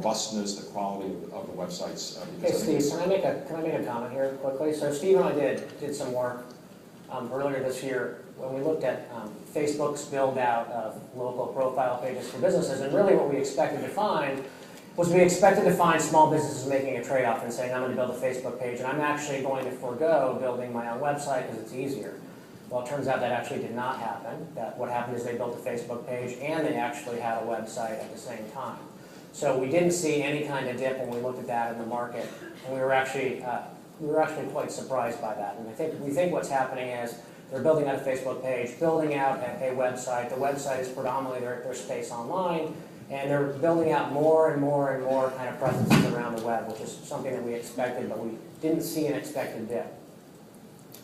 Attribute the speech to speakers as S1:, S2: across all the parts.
S1: robustness, the quality of the websites.
S2: Hey Steve, can I make a comment here quickly? So Steve and I did some work earlier this year when we looked at Facebook's build out of local profile pages for businesses, and really what we expected to find was small businesses making a trade-off and saying, I'm going to build a Facebook page and I'm actually going to forego building my own website because it's easier. Well, it turns out that actually did not happen. That what happened is they built a Facebook page and they actually had a website at the same time. So we didn't see any kind of dip when we looked at that in the market, and we were actually quite surprised by that. And we think what's happening is they're building out a Facebook page, building out a website. The website is predominantly their space online, and they're building out more and more and more kind of presences around the web, which is something that we expected, but we didn't see an expected dip.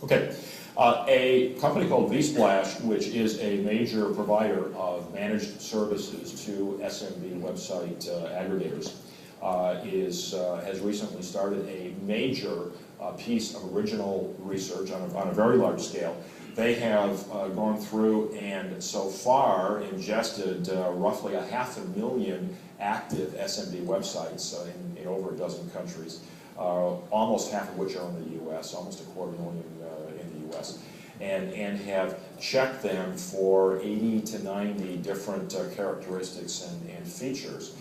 S1: Okay. A company called vSplash, which is a major provider of managed services to SMB website aggregators, has recently started a major piece of original research on a very large scale. They have gone through and so far ingested roughly 500,000 active SMB websites in over a dozen countries, almost half of which are in the U.S., almost 250,000 in the U.S., and have checked them for 80 to 90 different characteristics and features.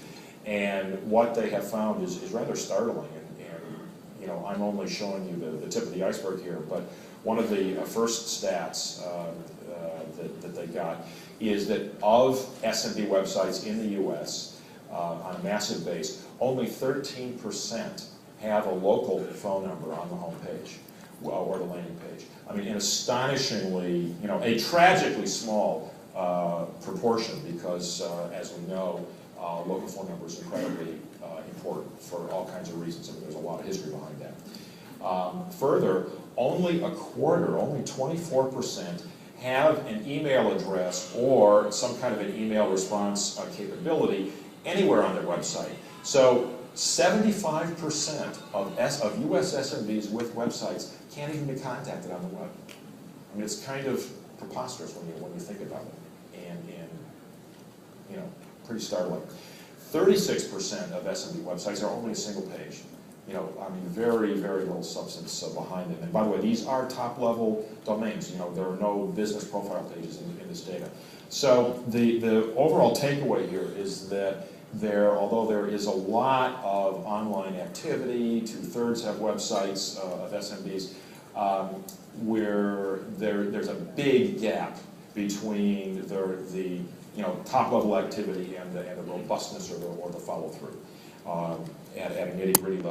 S1: And what they have found is rather startling. And you know, I'm only showing you the tip of the iceberg here, but one of the first stats that they got is that of SMB websites in the U.S. On a massive base, only 13% have a local phone number on the home page or the landing page. I mean, an astonishingly, a tragically small proportion, because, as we know, local phone number is incredibly important for all kinds of reasons. I mean, there's a lot of history behind that. Further, only a quarter, only 24%, have an email address or some kind of an email response capability anywhere on their website. So 75% of U.S. SMBs with websites can't even be contacted on the web. I mean, it's kind of preposterous when you think about it, and pretty startling. 36% of SMB websites are only a single page. I mean, very, very little substance behind them. And by the way, these are top-level domains. There are no business profile pages in this data. So the overall takeaway here is that although there is a lot of online activity, 2/3 have websites of SMBs, where there's a big gap between the top-level activity and the robustness or the follow-through at a nitty-gritty level.